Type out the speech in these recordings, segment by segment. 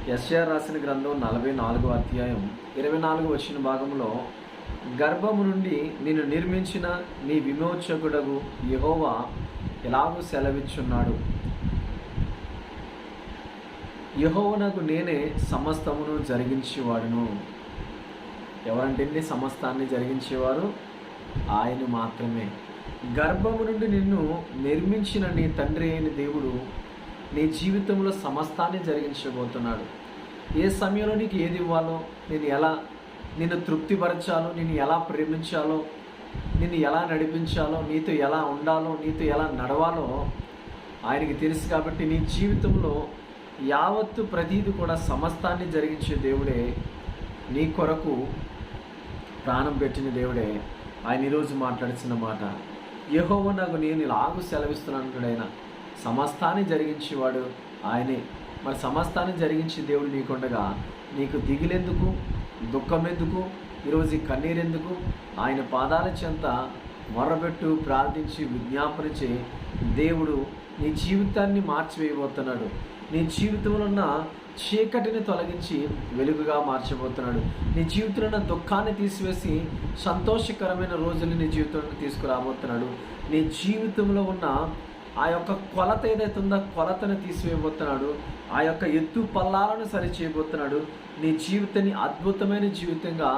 యెషయా రాసిన గ్రంథం 44వ అధ్యాయం 24వ వచన భాగంలో, గర్భము నుండి నిన్ను నిర్మించిన నీ విమోచకుడగు యెహోవా ఎలాగూ సెలవిచ్చున్నాడు, యెహోవానగు నేనే సమస్తమును జరిగించేవాడును. ఎవరంటే సమస్తాన్ని జరిగించేవారు ఆయన మాత్రమే. గర్భము నుండి నిన్ను నిర్మించిన నీ తండ్రి అయిన దేవుడు నీ జీవితంలో సమస్తాన్ని జరిగించబోతున్నాడు. ఏ సమయంలో నీకు ఏది ఇవ్వాలో, నిన్ను తృప్తిపరచాలో, నిన్ను ఎలా ప్రేమించాలో, నిన్ను ఎలా నడిపించాలో, నీతో ఎలా ఉండాలో, నీతో ఎలా నడవాలో ఆయనకి తెలుసు. కాబట్టి నీ జీవితంలో యావత్తు ప్రతీది కూడా సమస్తాన్ని జరిగించే దేవుడే, నీ కొరకు ప్రాణం పెట్టిన దేవుడే ఆయన ఈరోజు మాట్లాడుతున్న మాట. యెహోవానగు నేను ఇలాగూ సెలవిస్తున్నాను. ఆయన సమస్తాన్ని జరిగించేవాడు ఆయనే. మరి సమస్తాన్ని జరిగించే దేవుడు నీకుండగా నీకు దిగులెందుకు, దుఃఖం ఎందుకు, ఈరోజు కన్నీరెందుకు? ఆయన పాదాల చెంత మొర్రబెట్టు, ప్రార్థించి, విజ్ఞాపన చేయి. దేవుడు నీ జీవితాన్ని మార్చివేయబోతున్నాడు. నీ జీవితంలో ఉన్న చీకటిని తొలగించి వెలుగుగా మార్చబోతున్నాడు. నీ జీవితంలో ఉన్న దుఃఖాన్ని తీసివేసి సంతోషకరమైన రోజులు నీ జీవితంలో తీసుకురాబోతున్నాడు. నీ జీవితంలో ఉన్న ఆ యొక్క కొలత ఏదైతే ఉందో కొలతను తీసివేయబోతున్నాడు. ఆ యొక్క ఎత్తు పల్లాలను సరి చేయబోతున్నాడు. నీ జీవితాన్ని అద్భుతమైన జీవితంగా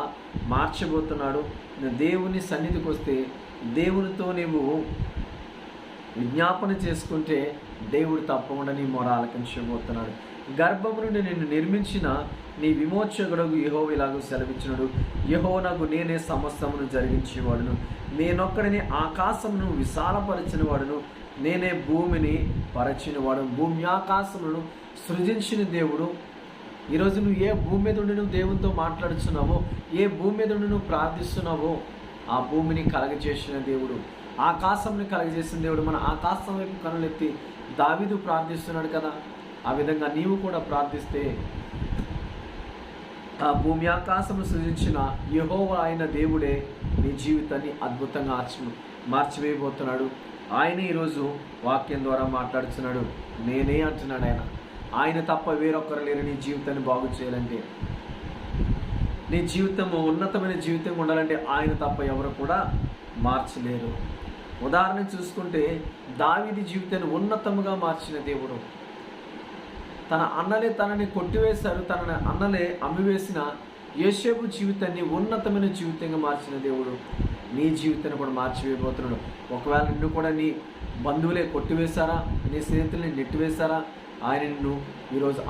మార్చబోతున్నాడు. దేవుని సన్నిధికి వస్తే, దేవునితో నీవు విజ్ఞాపన చేసుకుంటే దేవుడు తప్పకుండా నీ మొర ఆలకించబోతున్నాడు. గర్భము నుండి నిన్ను నిర్మించిన నీ విమోచకుడగు యెహోవా ఇలాగూ సెలవిచ్చినడు, యెహోవానగు నేనే సమస్తమును జరిగించేవాడును. నేనొక్కడిని ఆకాశమును విశాలపరిచిన వాడును. నేనే భూమిని పరచినవాడు. భూమి ఆకాశములను సృజించిన దేవుడు. ఈరోజు నువ్వు ఏ భూమి మీద ఉండి నువ్వు దేవునితో మాట్లాడుతున్నావో, ఏ భూమి మీద ఉండి నువ్వు ప్రార్థిస్తున్నావో ఆ భూమిని కలగజేసిన దేవుడు, ఆకాశంని కలగజేసిన దేవుడు. మన ఆకాశం వైపు కనులెత్తి దావీదు ప్రార్థిస్తున్నాడు కదా, ఆ విధంగా నీవు కూడా ప్రార్థిస్తే ఆ భూమి ఆకాశము సృజించిన యెహోవా అయిన దేవుడే నీ జీవితాన్ని అద్భుతంగా మార్చివేయబోతున్నాడు. ఆయన ఈరోజు వాక్యం ద్వారా మాట్లాడుతున్నాడు. నేనే అంటున్నాడు ఆయన తప్ప వేరొక్కరు లేరు నీ జీవితాన్ని బాగు చేయాలంటే, నీ జీవితము ఉన్నతమైన జీవితం ఉండాలంటే ఆయన తప్ప ఎవరు కూడా మార్చలేరు. ఉదాహరణ చూసుకుంటే దావీదు జీవితాన్ని ఉన్నతముగా మార్చిన దేవుడు. తన అన్నలే తనని కొట్టివేశారు, తన అన్నలే అమ్మివేసిన యోసేపు జీవితాన్ని ఉన్నతమైన జీవితంగా మార్చిన దేవుడు నీ జీవితాన్ని కూడా మార్చివేయబోతున్నాడు. ఒకవేళ నిన్ను కూడా నీ బంధువులే కొట్టివేశారా, నీ స్నేహితుల్ని నెట్టివేశారా, ఆయన నిన్ను ఈరోజు